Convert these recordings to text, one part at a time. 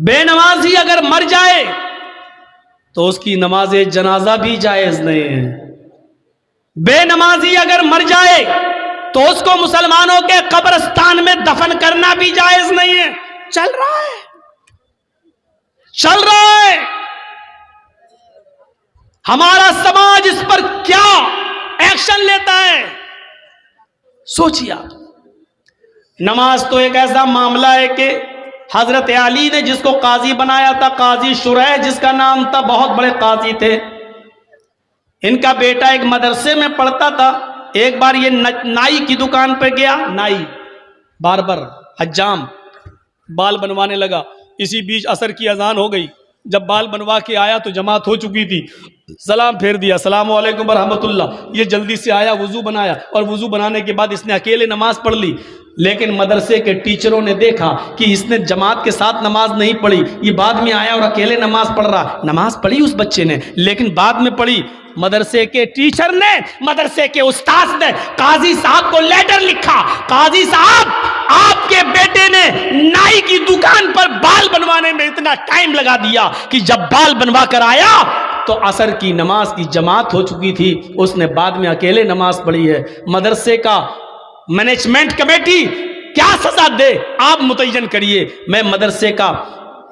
بے نمازی اگر مر جائے تو اس کی نماز جنازہ بھی جائز نہیں ہے. بے نمازی اگر مر جائے تو اس کو مسلمانوں کے قبرستان میں دفن کرنا بھی جائز نہیں ہے. چل رہا ہے. ہمارا سماج اس پر کیا ایکشن لیتا ہے سوچیے آپ. نماز تو ایک ایسا معاملہ ہے کہ حضرت علی نے جس کو قاضی بنایا تھا، قاضی شریح جس کا نام تھا، بہت بڑے قاضی تھے. ان کا بیٹا ایک مدرسے میں پڑھتا تھا. ایک بار یہ نائی کی دکان پہ گیا، نائی باربر حجام، بال بنوانے لگا. اسی بیچ عصر کی اذان ہو گئی. جب بال بنوا کے آیا تو جماعت ہو چکی تھی. سلام پھیر دیا، السلام علیکم ورحمۃ اللہ. یہ جلدی سے آیا، وضو بنایا، اور وضو بنانے کے بعد اس نے اکیلے نماز پڑھ لی. لیکن مدرسے کے ٹیچروں نے دیکھا کہ اس نے جماعت کے ساتھ نماز نہیں پڑھی. یہ بعد میں آیا اور اکیلے نماز پڑھ رہا. نماز پڑھی اس بچے نے، لیکن بعد میں پڑھی. مدرسے کے ٹیچر نے، مدرسے کے استاذ نے قاضی صاحب کو لیٹر لکھا، قاضی صاحب آپ کے بیٹے نے نائی کی دکان پر بال بنوانے میں اتنا ٹائم لگا دیا کہ جب بال بنوا کر آیا تو عصر کی نماز کی جماعت ہو چکی تھی. اس نے بعد میں اکیلے نماز پڑھی ہے. مدرسے کا مینجمنٹ کمیٹی کیا سزا دے آپ متعین کریے. میں مدرسے کا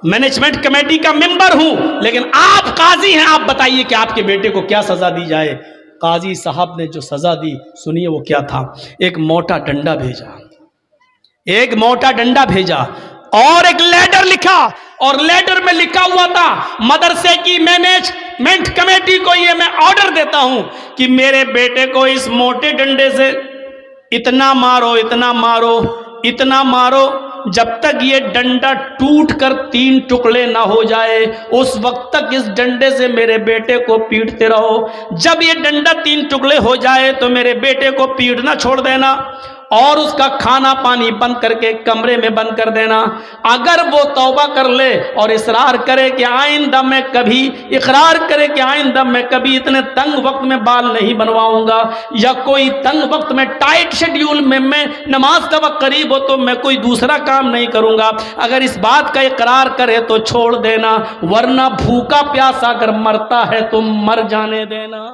مینجمنٹ کمیٹی کا ممبر ہوں، لیکن آپ قاضی ہیں، آپ بتائیے کہ آپ کے بیٹے کو کیا سزا دی جائے. قاضی صاحب نے جو سزا دی سنیے وہ کیا تھا. ایک موٹا ڈنڈا بھیجا اور ایک لیٹر لکھا، اور لیٹر میں لکھا ہوا تھا مدرسے کی مینجمنٹ کمیٹی کو یہ میں آرڈر دیتا ہوں کہ میرے بیٹے کو اس موٹے ڈنڈے سے اتنا مارو جب تک یہ ڈنڈا ٹوٹ کر 3 ٹکڑے نہ ہو جائے، اس وقت تک اس ڈنڈے سے میرے بیٹے کو پیٹتے رہو. جب یہ ڈنڈا 3 ٹکڑے ہو جائے تو میرے بیٹے کو پیٹنا چھوڑ دینا، اور اس کا کھانا پانی بند کر کے کمرے میں بند کر دینا. اگر وہ توبہ کر لے اور اقرار کرے کہ آئندہ میں کبھی اتنے تنگ وقت میں بال نہیں بنواؤں گا، یا کوئی تنگ وقت میں ٹائٹ شیڈیول میں نماز کا وقت قریب ہو تو میں کوئی دوسرا کام نہیں کروں گا، اگر اس بات کا اقرار کرے تو چھوڑ دینا، ورنہ بھوکا پیاسا اگر مرتا ہے تو مر جانے دینا.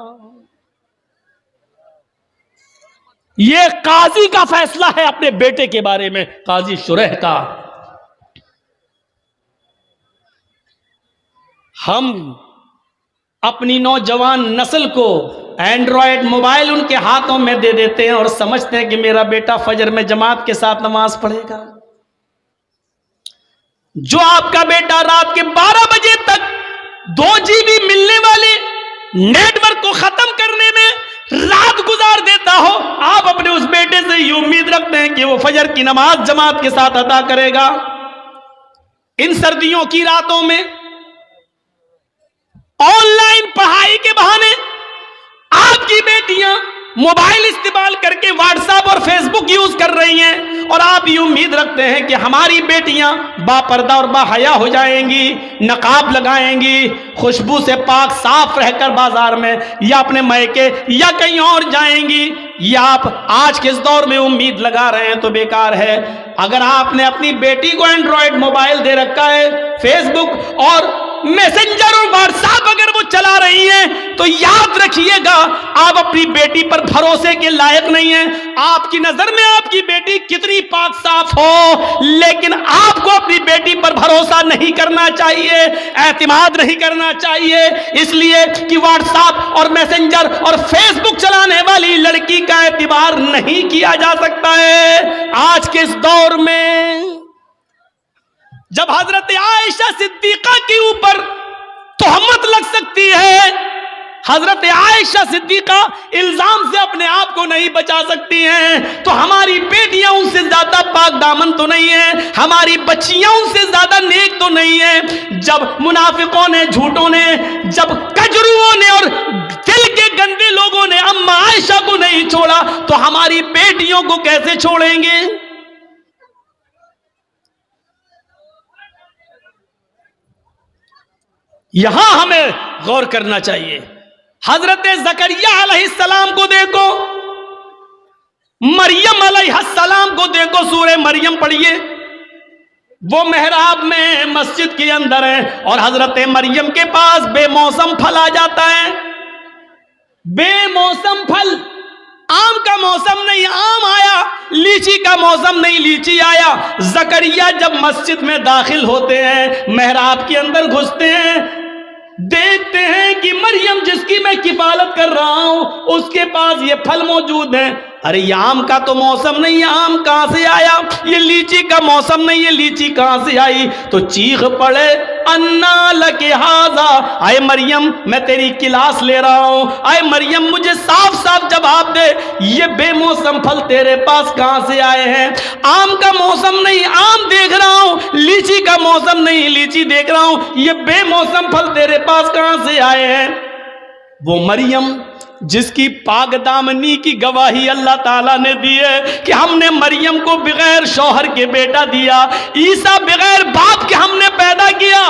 یہ قاضی کا فیصلہ ہے اپنے بیٹے کے بارے میں، قاضی شریح کا. ہم اپنی نوجوان نسل کو اینڈرائیڈ موبائل ان کے ہاتھوں میں دے دیتے ہیں اور سمجھتے ہیں کہ میرا بیٹا فجر میں جماعت کے ساتھ نماز پڑھے گا. جو آپ کا بیٹا رات کے 12 بجے تک 2 GB ملنے والے نیٹ ورک کو ختم کرنے میں رات گزار دیتا ہو، آپ اپنے اس بیٹے سے یہ امید رکھتے ہیں کہ وہ فجر کی نماز جماعت کے ساتھ ادا کرے گا. ان سردیوں کی راتوں میں آن لائن پڑھائی کے بہانے آپ کی بیٹیاں موبائل استعمال کر کے واٹس ایپ اور فیس بک یوز کر رہی ہیں، اور آپ یہ امید رکھتے ہیں کہ ہماری بیٹیاں با پردہ اور با حیا ہو جائیں گی، نقاب لگائیں گی، خوشبو سے پاک صاف رہ کر بازار میں یا اپنے میکے یا کہیں اور جائیں گی. یہ آپ آج کے اس دور میں امید لگا رہے ہیں تو بیکار ہے. اگر آپ نے اپنی بیٹی کو اینڈرائیڈ موبائل دے رکھا ہے، فیس بک اور میسنجر اور واٹس ایپ اگر وہ چلا رہی ہیں تو یاد رکھیے گا آپ اپنی بیٹی پر بھروسے کے لائق نہیں ہیں. آپ کی نظر میں آپ کی بیٹی کتنی پاک صاف ہو، لیکن آپ کو اپنی بیٹی پر بھروسہ نہیں کرنا چاہیے، اعتماد نہیں کرنا چاہیے، اس لیے کہ واٹس ایپ اور میسنجر اور فیس بک چلانے والی لڑکی کا اعتبار نہیں کیا جا سکتا ہے. آج کے اس دور میں جب حضرت عائشہ صدیقہ کے اوپر تہمت لگ سکتی ہے، حضرت عائشہ صدیقہ الزام سے اپنے آپ کو نہیں بچا سکتی ہیں، تو ہماری بیٹیاں ان سے زیادہ پاک دامن تو نہیں ہیں، ہماری بچیاں ان سے زیادہ نیک تو نہیں ہیں. جب منافقوں نے، جھوٹوں نے، جب کجروؤں نے اور دل کے گندے لوگوں نے اما عائشہ کو نہیں چھوڑا تو ہماری بیٹیوں کو کیسے چھوڑیں گے؟ یہاں ہمیں غور کرنا چاہیے. حضرت زکریا علیہ السلام کو دیکھو، مریم علیہ السلام کو دیکھو. سورہ مریم پڑھیے. وہ محراب میں مسجد کے اندر ہے اور حضرت مریم کے پاس بے موسم پھل آ جاتا ہے. بے موسم پھل، آم کا موسم نہیں آم آیا، لیچی کا موسم نہیں لیچی آیا. زکریا جب مسجد میں داخل ہوتے ہیں، محراب کے اندر گھستے ہیں، دیکھتے ہیں کہ مریم جس کی میں کفالت کر رہا ہوں اس کے پاس یہ پھل موجود ہیں. ارے یہ آم کا تو موسم نہیں، یہ آم کہاں سے آیا؟ یہ لیچی کا موسم نہیں، یہ لیچی کہاں سے آئی؟ تو چیخ پڑے انا لک ھذا، اے مریم میں تیری کلاس لے رہا ہوں، اے مریم مجھے صاف صاف جواب دے، یہ بے موسم پھل تیرے پاس کہاں سے آئے ہیں؟ آم کا موسم نہیں آم دیکھ رہا ہوں، لیچی کا موسم نہیں لیچی دیکھ رہا ہوں، یہ بے موسم پھل تیرے پاس کہاں سے آئے ہیں؟ وہ مریم جس کی پاک دامنی کی گواہی اللہ تعالیٰ نے دی ہے کہ ہم نے مریم کو بغیر شوہر کے بیٹا دیا، عیسیٰ بغیر باپ کے ہم نے پیدا کیا،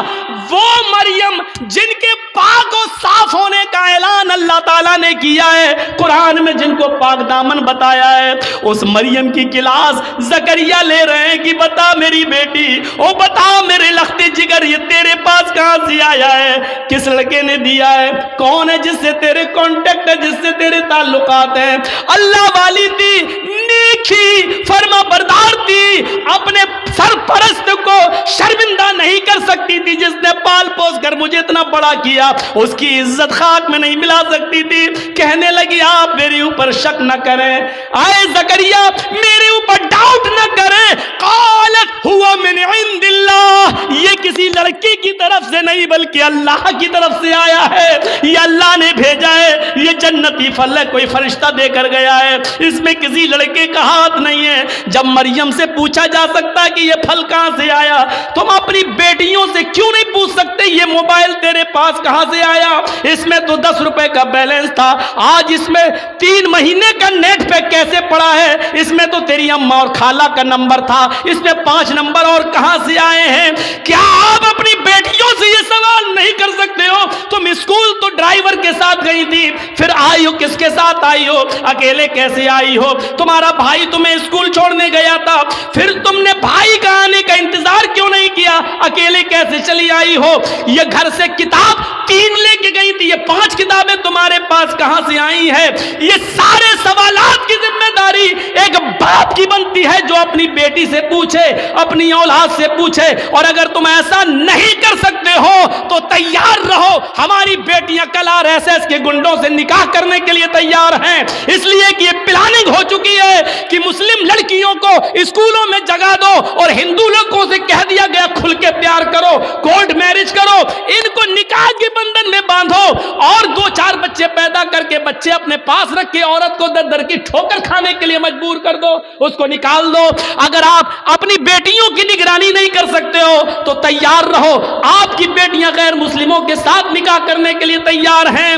وہ مریم جن کے پاک و صاف ہونے کا اعلان اللہ تعالیٰ نے کیا ہے، قرآن میں جن کو پاک دامن بتایا ہے، اس مریم کی کلاس زکریا لے رہے ہیں کہ بتا میری بیٹی، او بتا میرے لخت جگر، یہ تیرے پاس کہاں سے آیا ہے؟ کس لڑکے نے دیا ہے؟ کون ہے جس سے تیرے کانٹیکٹ ہے، جس سے تیرے تعلقات ہیں؟ اللہ والی تھی، نیک تھی، فرما بردار تھی، اپنے سرپرست کو شرمندہ نہیں کر سکتی تھی، جس نے پال پوس کر مجھے اتنا بڑا کیا، اس کی عزت خاک میں نہیں ملا سکتی تھی. کہنے لگی آپ میرے اوپر شک نہ کریں، آئے زکریا میرے اوپر ڈاؤٹ نہ کریں. قالت هو من عند اللہ، یہ کسی لڑکی کی طرف سے نہیں بلکہ اللہ کی طرف سے آیا ہے، یہ اللہ نے بھیجا ہے، یہ جنتی پھل ہے، کوئی فرشتہ دے کر گیا ہے، اس میں کسی لڑکے کا ہاتھ نہیں ہے. جب مریم سے پوچھا جا سکتا کہ یہ پھل کہاں سے آیا، تم اپنی بیٹیوں سے کیوں نہیں پوچھ سکتے یہ موبائل تیرے پاس کہاں سے آیا؟ اس میں تو 10 روپے کا بیلنس تھا، آج اس میں 3 مہینے کا نیٹ پیک کیسے پڑا ہے؟ اس میں تو تیری اماں اور خالہ کا نمبر تھا، اس میں 5 نمبر اور کہاں سے آئے ہیں؟ کیا آپ اپنی بیٹیوں سے یہ سوال نہیں کر سکتے ہو؟ تم اسکول تو ڈرائیور کے ساتھ گئی تھی، پھر آئی ہو کس کے ساتھ آئی ہو؟ اکیلے کیسے آئی ہو؟ تمہارا بھائی تمہیں اسکول چھوڑنے گیا تھا، پھر تم نے بھائی کا آنے کا انتظار کیوں نہیں کیا؟ اکیلے کیسے چلی آئی ہو؟ یہ گھر سے کتاب 3 لے کے گئی تھی، یہ 5 کتابیں تمہارے پاس کہاں سے آئی ہیں؟ یہ سارے سوالات کی ذمہ داری ایک باپ کی بنتی ہے جو اپنی بیٹی سے پوچھے، اپنی اولاد سے پوچھے. اور اگر تم ایسا نہیں کر سکتے ہو تو تیار رہو، ہماری بیٹیاں کل RSS کے گنڈوں سے نکاح کرنے کے لیے تیار ہیں، اس لیے کہ یہ پلاننگ ہو چکی ہے کہ مسلم لڑکیوں کو اسکولوں میں جگہ دو اور ہندو لوگوں سے کہہ دیا گیا کھل کے پیار کرو، کورٹ میرج کرو، ان کو نکاح کے بندھن میں باندھو اور 2-4 بچے پیدا کر کے بچے اپنے پاس رکھ کے عورت کو در در کی ٹھوکر کھانے کے لیے مجبور کر دو، اس کو نکال دو. اگر آپ اپنی بیٹیوں کی نگرانی نہیں کر سکتے ہو تو تیار رہو، آپ کی بیٹیاں غیر مسلموں کے ساتھ نکاح کرنے کے لیے تیار ہیں.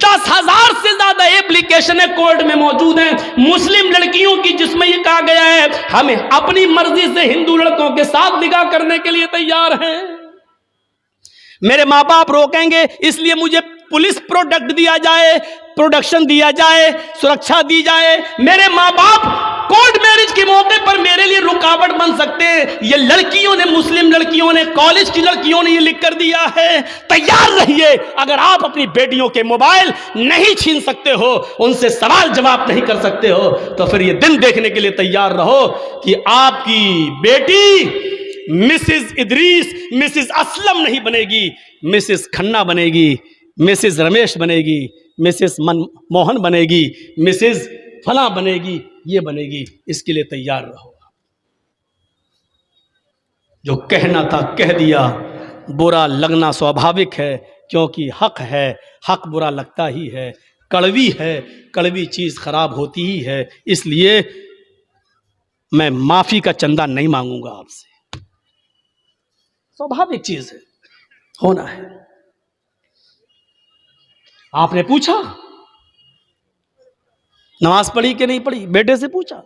10,000 سے زیادہ ایپلیکیشنیں کورٹ میں موجود ہیں مسلم لڑکیوں کی، جس میں یہ کہا گیا ہے ہمیں اپنی مرضی سے ہندو لڑکوں کے ساتھ نکاح کرنے کے لیے تیار ہیں. میرے ماں باپ روکیں گے اس لیے مجھے پولیس پروڈکٹ دیا جائے، پروڈکشن دیا جائے، سرکشا دی جائے. میرے ماں باپ کورٹ میرج کے موقع پر میرے لیے رکاوٹ بن سکتے ہیں. یہ لڑکیوں نے، مسلم لڑکیوں نے، کالج کی لڑکیوں نے یہ لکھ کر دیا ہے. تیار رہیے، اگر آپ اپنی بیٹیوں کے موبائل نہیں چھین سکتے ہو، ان سے سوال جواب نہیں کر سکتے ہو، تو پھر یہ دن دیکھنے کے لیے تیار رہو کہ آپ کی بیٹی مسز ادریس، مسز اسلم نہیں بنے گی، مسز کھنہ بنے گی، مسز رمیش بنے گی، مسز موہن بنے گی، مسز فلاں بنے گی، یہ بنے گی. اس کے لیے تیار رہو. جو کہنا تھا کہہ دیا، برا لگنا سوابھاوک ہے کیونکہ حق ہے، حق برا لگتا ہی ہے، کڑوی ہے، کڑوی چیز خراب ہوتی ہی ہے. اس لیے میں معافی کا چندہ نہیں مانگوں گا آپ سے، سوابھاوک چیز ہے، ہونا ہے. آپ نے پوچھا نماز پڑھی کہ نہیں پڑھی، بیٹے سے پوچھا.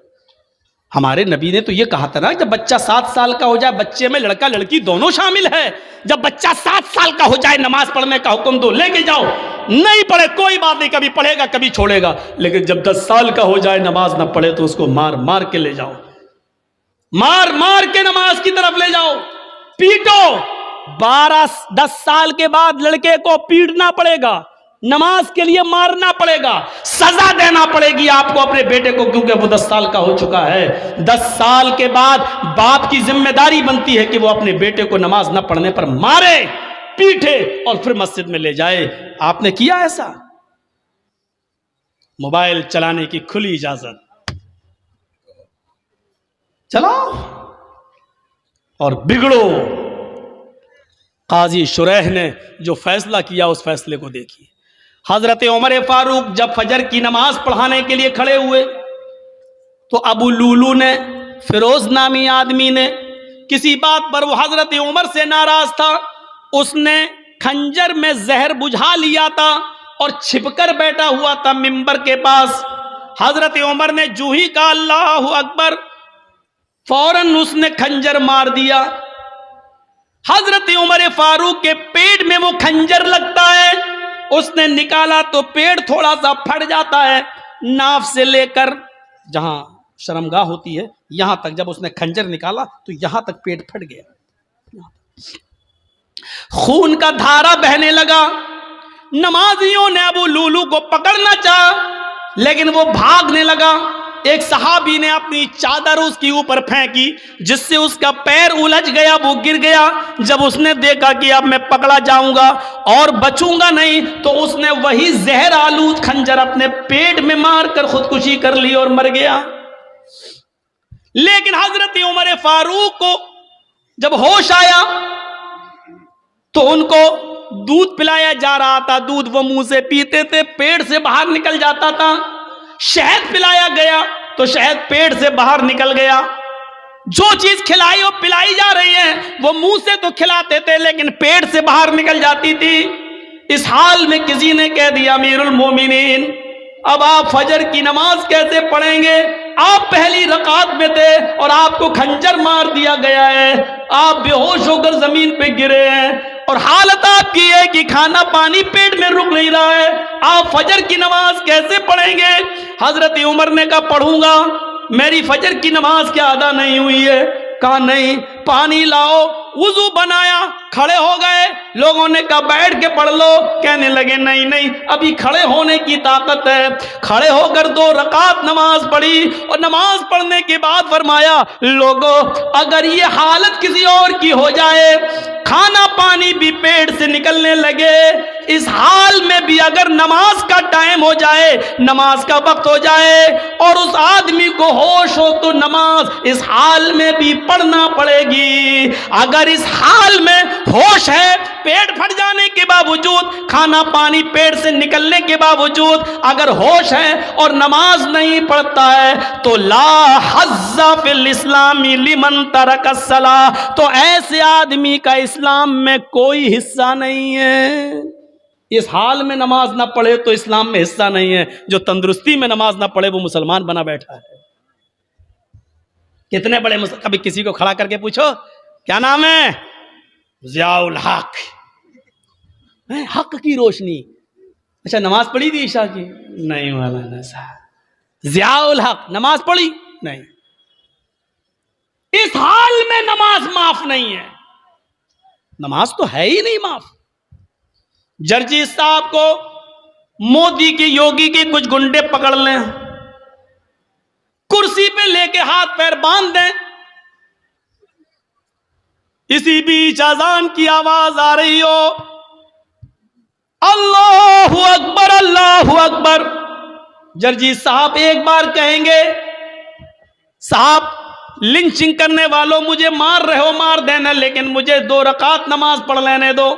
ہمارے نبی نے تو یہ کہا تھا نا جب بچہ 7 سال کا ہو جائے، بچے میں لڑکا لڑکی دونوں شامل ہے، جب بچہ 7 سال کا ہو جائے نماز پڑھنے کا حکم دو، لے کے جاؤ. نہیں پڑھے کوئی بات نہیں، کبھی پڑھے گا کبھی چھوڑے گا، لیکن جب 10 سال کا ہو جائے نماز نہ پڑھے تو اس کو مار مار کے لے جاؤ. مار مار کے نماز کی طرف لے جاؤ، پیٹو۔ 10 سال کے بعد لڑکے کو پیٹنا پڑے گا، نماز کے لیے مارنا پڑے گا، سزا دینا پڑے گی آپ کو اپنے بیٹے کو، کیونکہ وہ 10 سال کا ہو چکا ہے۔ 10 سال کے بعد باپ کی ذمہ داری بنتی ہے کہ وہ اپنے بیٹے کو نماز نہ پڑھنے پر مارے، پیٹے اور پھر مسجد میں لے جائے۔ آپ نے کیا ایسا؟ موبائل چلانے کی کھلی اجازت، چلاؤ اور بگڑو۔ قاضی شریح نے جو فیصلہ کیا اس فیصلے کو دیکھیے۔ حضرت عمر فاروق جب فجر کی نماز پڑھانے کے لیے کھڑے ہوئے تو ابو لولو نے، فیروز نامی آدمی نے، کسی بات پر وہ حضرت عمر سے ناراض تھا، اس نے خنجر میں زہر بجھا لیا تھا اور چھپ کر بیٹھا ہوا تھا منبر کے پاس۔ حضرت عمر نے جو ہی کہا اللہ اکبر، فوراً اس نے خنجر مار دیا۔ حضرت عمر فاروق کے پیٹ میں وہ خنجر لگتا ہے، اس نے نکالا تو پیٹ تھوڑا سا پھٹ جاتا ہے، ناف سے لے کر جہاں شرمگاہ ہوتی ہے یہاں تک جب اس نے خنجر نکالا تو یہاں تک پیٹ پھٹ گیا، خون کا دھارا بہنے لگا۔ نمازیوں نے ابو لولو کو پکڑنا چاہا لیکن وہ بھاگنے لگا۔ ایک صحابی نے اپنی چادر اس کے اوپر پھینکی جس سے اس کا پیر الجھ گیا، وہ گر گیا۔ جب اس نے دیکھا کہ اب میں پکڑا جاؤں گا اور بچوں گا نہیں تو اس نے وہی زہر آلود خنجر اپنے پیٹ میں مار کر خودکشی کر لی اور مر گیا۔ لیکن حضرت عمر فاروق کو جب ہوش آیا تو ان کو دودھ پلایا جا رہا تھا، دودھ وہ منہ سے پیتے تھے، پیٹ سے باہر نکل جاتا تھا۔ شہد پلایا گیا تو شہد پیٹ سے باہر نکل گیا۔ جو چیز کھلائی اور پلائی جا رہی ہے وہ منہ سے تو کھلاتے تھے لیکن پیٹ سے باہر نکل جاتی تھی۔ اس حال میں کسی نے کہہ دیا امیر المومنین اب آپ فجر کی نماز کیسے پڑھیں گے؟ آپ پہلی رکعت میں تھے اور آپ کو خنجر مار دیا گیا ہے، آپ بے ہوش ہو کر زمین پہ گرے ہیں اور حالت آپ کی ہے کہ کھانا پانی پیٹ میں رک نہیں رہا ہے، آپ فجر کی نماز کیسے پڑھیں گے؟ حضرت عمر نے کہا پڑھوں گا، میری فجر کی نماز کیا ادا نہیں ہوئی ہے؟ کہا نہیں، پانی لاؤ، وضو بنایا، کھڑے ہو گئے، لوگوں نے کہا بیٹھ کے پڑھ لو، کہنے لگے نہیں نہیں ابھی کھڑے ہونے کی طاقت ہے۔ کھڑے ہو کر 2 رکعت نماز پڑھی اور نماز پڑھنے کے بعد فرمایا لوگوں اگر یہ حالت کسی اور کی ہو جائے، کھانا پانی بھی پیٹ سے نکلنے لگے، اس حال میں بھی اگر نماز کا ٹائم ہو جائے، نماز کا وقت ہو جائے اور اس آدمی کو ہوش ہو تو نماز اس حال میں بھی پڑھنا پڑے گی۔ اگر اس حال میں ہوش ہے، پیٹ پھٹ جانے کے باوجود، کھانا پانی پیٹ سے نکلنے کے باوجود اگر ہوش ہے اور نماز نہیں پڑھتا ہے تو لا حظ فی الاسلام لمن ترک الصلاۃ، تو ایسے آدمی کا اسلام میں کوئی حصہ نہیں ہے۔ اس حال میں نماز نہ پڑھے تو اسلام میں حصہ نہیں ہے، جو تندرستی میں نماز نہ پڑھے وہ مسلمان بنا بیٹھا ہے۔ کتنے بڑے کبھی کسی کو کھڑا کر کے پوچھو کیا نام ہے؟ ضیاء الحق، حق کی روشنی۔ اچھا نماز پڑھی تھی عشاء کی؟ نہیں مولانا صاحب۔ ضیاء الحق نماز پڑھی؟ نہیں۔ اس حال میں نماز معاف نہیں ہے، نماز تو ہے ہی نہیں معاف۔ جرجی صاحب کو مودی کی یوگی کے کچھ گنڈے پکڑ لیں، کرسی پہ لے کے ہاتھ پیر باندھ دیں، اسی بیچ اذان کی آواز آ رہی ہو اللہ اکبر اللہ اکبر، جرجی صاحب ایک بار کہیں گے صاحب لنچنگ کرنے والوں مجھے مار رہے ہو مار دینا لیکن مجھے 2 رکعت نماز پڑھ لینے دو۔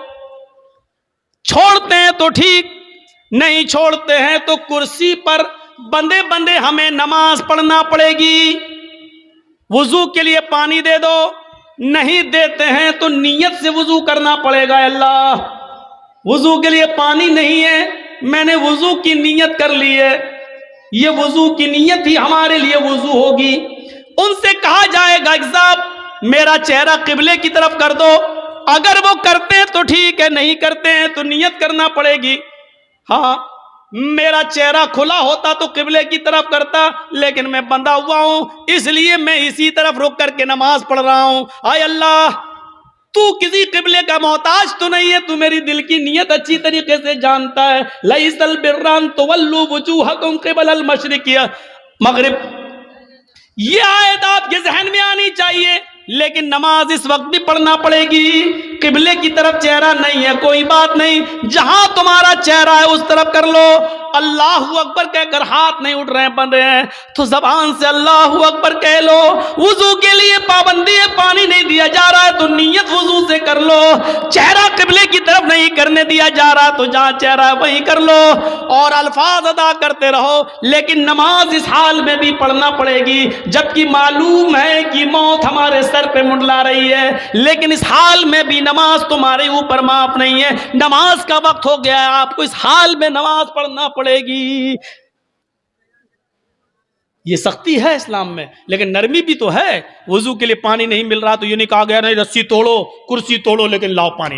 چھوڑتے ہیں تو ٹھیک، نہیں چھوڑتے ہیں تو کرسی پر بندے بندے ہمیں نماز پڑھنا پڑے گی۔ وضو کے لیے پانی دے دو، نہیں دیتے ہیں تو نیت سے وضو کرنا پڑے گا۔ اللہ وضو کے لیے پانی نہیں ہے، میں نے وضو کی نیت کر لی ہے، یہ وضو کی نیت ہی ہمارے لیے وضو ہوگی۔ ان سے کہا جائے گا کہ صاحب میرا چہرہ قبلے کی طرف کر دو، اگر وہ کرتے ہیں تو ٹھیک ہے، نہیں کرتے ہیں تو نیت کرنا پڑے گی۔ ہاں میرا چہرہ کھلا ہوتا تو قبلے کی طرف کرتا، لیکن میں بندھا ہوا ہوں، اس لیے میں اسی طرف رک کر کے نماز پڑھ رہا ہوں۔ اے اللہ، تو کسی قبلے کا محتاج تو نہیں ہے، تو میری دل کی نیت اچھی طریقے سے جانتا ہے۔ لیس البر ان تولوا وجوہکم قبل المشرق مغرب، یہ آیت آپ کے ذہن میں آنی چاہیے، لیکن نماز اس وقت بھی پڑھنا پڑے گی۔ قبلے کی طرف چہرہ نہیں ہے، کوئی بات نہیں، جہاں تمہارا چہرہ ہے اس طرف کر لو۔ اللہ اکبر کہہ کر ہاتھ نہیں اٹھ رہے ہیں، بن رہے ہیں تو زبان سے اللہ اکبر کہہ لو۔ وضو کے لیے پابندی ہے، پانی نہیں دیا جا رہا ہے تو نیت وضو سے کر لو۔ چہرہ قبلے کی طرف نہیں کرنے دیا جا رہا تو جہاں چہرہ ہے وہیں کر لو، اور الفاظ ادا کرتے رہو، لیکن نماز اس حال میں بھی پڑھنا پڑے گی جبکہ معلوم ہے کہ موت ہمارے سر پہ منڈلا رہی ہے، لیکن اس حال میں بھی نماز تمہارے اوپر معاف نہیں ہے۔ نماز کا وقت ہو گیا ہے، آپ کو اس حال میں نماز پڑھنا پڑے گی۔ یہ سختی ہے اسلام میں، لیکن نرمی بھی تو ہے۔ وضو کے لیے پانی نہیں مل رہا تو یہ نہیں کہا گیا نہیں رسی توڑو، کرسی توڑو، لیکن لاؤ پانی،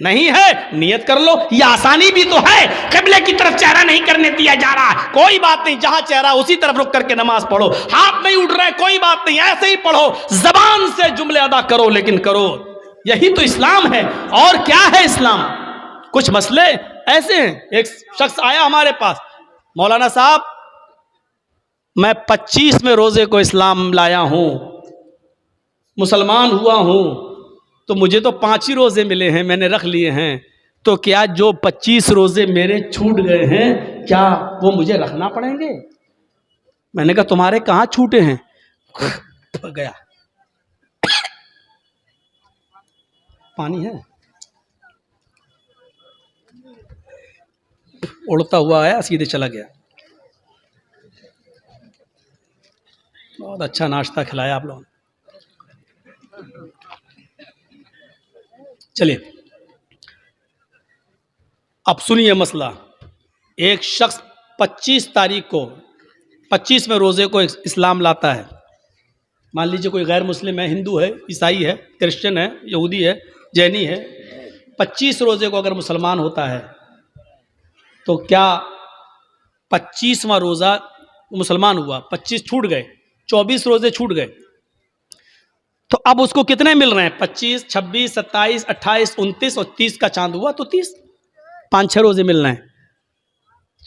نہیں ہے، نیت کر لو۔ یہ آسانی بھی تو ہے، قبلے کی طرف چہرہ نہیں کرنے دیا جا رہا، کوئی بات نہیں، جہاں چہرہ اسی طرف رک کر کے نماز پڑھو۔ ہاتھ نہیں اٹھ رہے، کوئی بات نہیں، ایسے ہی پڑھو، زبان سے جملے ادا کرو، لیکن کرو۔ یہی تو اسلام ہے، اور کیا ہے اسلام؟ کچھ مسئلے ایسے ہیں، ایک شخص آیا ہمارے پاس، مولانا صاحب میں 25ویں روزے کو اسلام لایا ہوں، مسلمان ہوا ہوں، تو مجھے تو 5 ہی روزے ملے ہیں، میں نے رکھ لیے ہیں، تو کیا جو 25 روزے میرے چھوٹ گئے ہیں کیا وہ مجھے رکھنا پڑیں گے؟ میں نے کہا تمہارے کہاں چھوٹے ہیں؟ گیا پانی ہے، اڑتا ہوا آیا، سیدھے چلا گیا۔ بہت اچھا ناشتہ کھلایا آپ لوگوں نے۔ چلیے اب سنیے مسئلہ۔ ایک شخص 25 تاریخ کو 25ویں روزے کو اسلام لاتا ہے، مان لیجیے کوئی غیر مسلم ہے، ہندو ہے، عیسائی ہے، کرسچن ہے، یہودی ہے، جینی ہے، 25 روزے کو اگر مسلمان ہوتا ہے تو کیا 25واں روزہ مسلمان ہوا، 25 چھوٹ گئے، 24 روزے چھوٹ گئے، تو اب اس کو کتنے مل رہے ہیں؟ 25 26 27 28 29 اور 30 کا چاند ہوا تو 30، 5-6 روزے مل رہے ہیں۔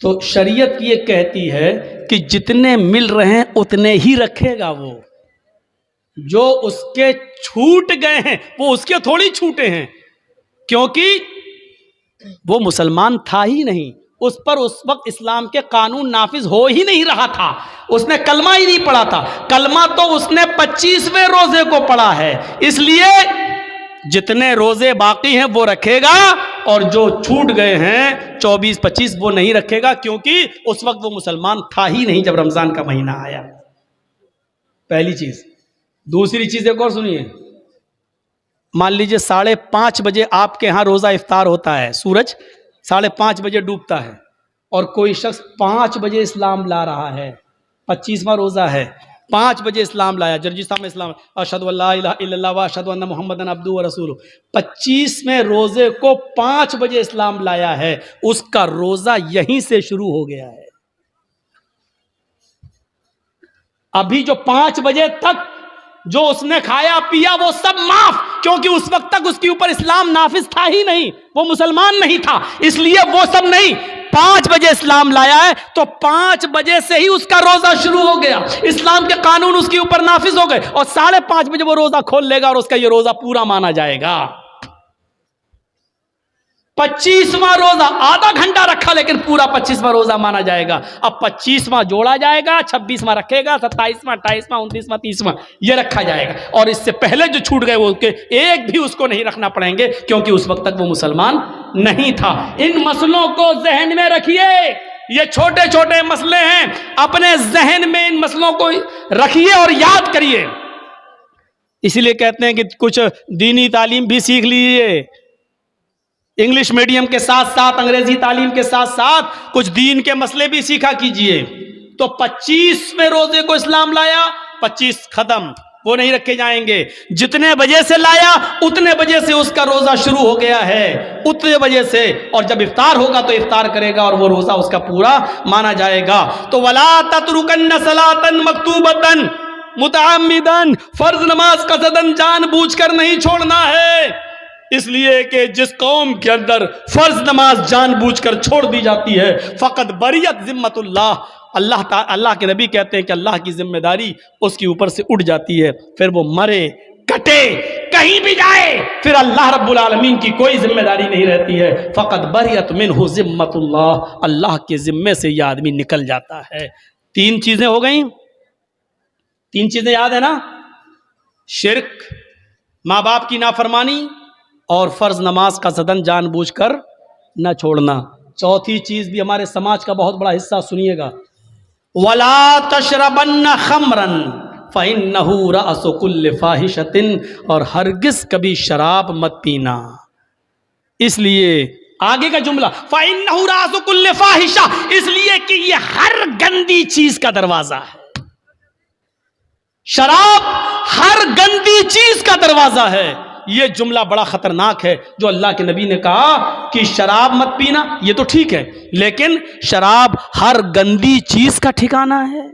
تو شریعت یہ کہتی ہے کہ جتنے مل رہے ہیں اتنے ہی رکھے گا وہ، جو اس کے چھوٹ گئے ہیں وہ اس کے تھوڑی چھوٹے ہیں، کیونکہ وہ مسلمان تھا ہی نہیں، اس پر اس وقت اسلام کے قانون نافذ ہو ہی نہیں رہا تھا، اس نے کلمہ ہی نہیں پڑھا تھا، کلمہ تو اس نے 25ویں روزے کو پڑھا ہے، اس لیے جتنے روزے باقی ہیں وہ رکھے گا، اور جو چھوٹ گئے ہیں 24 25 وہ نہیں رکھے گا، کیونکہ اس وقت وہ مسلمان تھا ہی نہیں جب رمضان کا مہینہ آیا۔ پہلی چیز۔ دوسری چیز ایک اور سنیے، مان لیجئے 5:30 بجے آپ کے ہاں روزہ افطار ہوتا ہے، سورج 5:30 بجے ڈوبتا ہے، اور کوئی شخص 5 بجے اسلام لا رہا ہے، 25واں روزہ ہے، 5 بجے اسلام لایا، جرجستان میں اسلام، اشہد ان لا الہ الا اللہ واشہد ان محمدًا عبدہ ورسولہ، 25ویں روزے کو 5 بجے اسلام لایا ہے، اس کا روزہ یہیں سے شروع ہو گیا ہے۔ ابھی جو 5 بجے تک جو اس نے کھایا پیا وہ سب معاف، کیونکہ اس وقت تک اس کے اوپر اسلام نافذ تھا ہی نہیں، وہ مسلمان نہیں تھا، اس لیے وہ سب نہیں۔ 5 بجے اسلام لایا ہے تو 5 بجے سے ہی اس کا روزہ شروع ہو گیا، اسلام کے قانون اس کے اوپر نافذ ہو گئے، اور 5:30 بجے وہ روزہ کھول لے گا اور اس کا یہ روزہ پورا مانا جائے گا۔ 25واں روزہ آدھا گھنٹہ رکھا لیکن پورا 25واں روزہ مانا جائے گا۔ اب 25واں جوڑا جائے گا، 26واں رکھے گا، 27واں 28واں 29واں 30واں یہ رکھا جائے گا، اور اس سے پہلے جو چھوٹ گئے وہ ایک بھی اس کو نہیں رکھنا پڑیں گے، کیونکہ اس وقت تک وہ مسلمان نہیں تھا۔ ان مسئلوں کو ذہن میں رکھیے، یہ چھوٹے چھوٹے مسئلے ہیں، اپنے ذہن میں ان مسئلوں کو رکھیے اور یاد کریے۔ اسی لیے کہتے ہیں کہ کچھ دینی تعلیم بھی سیکھ لیجیے، انگلش میڈیم کے ساتھ ساتھ انگریزی تعلیم کے ساتھ ساتھ کچھ دین کے مسئلے بھی سیکھا کیجئے۔ تو 25ویں روزے کو اسلام لایا، 25 ختم، وہ نہیں رکھے جائیں گے. جتنے بجے سے لایا اتنے بجے سے اس کا روزہ شروع ہو گیا ہے, اتنے بجے سے, اور جب افطار ہوگا تو افطار کرے گا اور وہ روزہ اس کا پورا مانا جائے گا. تو وَلَا تَتْرُكَنَّ صَلَاةً مَكْتُوبَةً متعمداً, فرض نماز قصداً جان بوجھ کر نہیں چھوڑنا ہے. اس لیے کہ جس قوم کے اندر فرض نماز جان بوجھ کر چھوڑ دی جاتی ہے فقط بریت ذمت اللہ, اللہ کے نبی کہتے ہیں کہ اللہ کی ذمہ داری اس کے اوپر سے اٹھ جاتی ہے, پھر وہ مرے کٹے کہیں بھی جائے پھر اللہ رب العالمین کی کوئی ذمہ داری نہیں رہتی ہے. فقط بریت منہ ذمت اللہ, اللہ کے ذمے سے یہ آدمی نکل جاتا ہے. 3 چیزیں ہو گئیں, 3 چیزیں یاد ہے نا, شرک, ماں باپ کی نافرمانی اور فرض نماز کا قصداً جان بوجھ کر نہ چھوڑنا. چوتھی چیز بھی ہمارے سماج کا بہت بڑا حصہ, سنیے گا, وَلَا تَشْرَبَنَّ خَمْرًا فَإِنَّهُ رَأْسُ كُلِّ فَاحِشَةٍ, اور ہرگز کبھی شراب مت پینا. اس لیے آگے کا جملہ فَإِنَّهُ رَأْسُ كُلِّ فَاحِشَةٍ, اس لیے کہ یہ ہر گندی چیز کا دروازہ ہے. شراب ہر گندی چیز کا دروازہ ہے. یہ جملہ بڑا خطرناک ہے جو اللہ کے نبی نے کہا کہ شراب مت پینا, یہ تو ٹھیک ہے, لیکن شراب ہر گندی چیز کا ٹھکانہ ہے.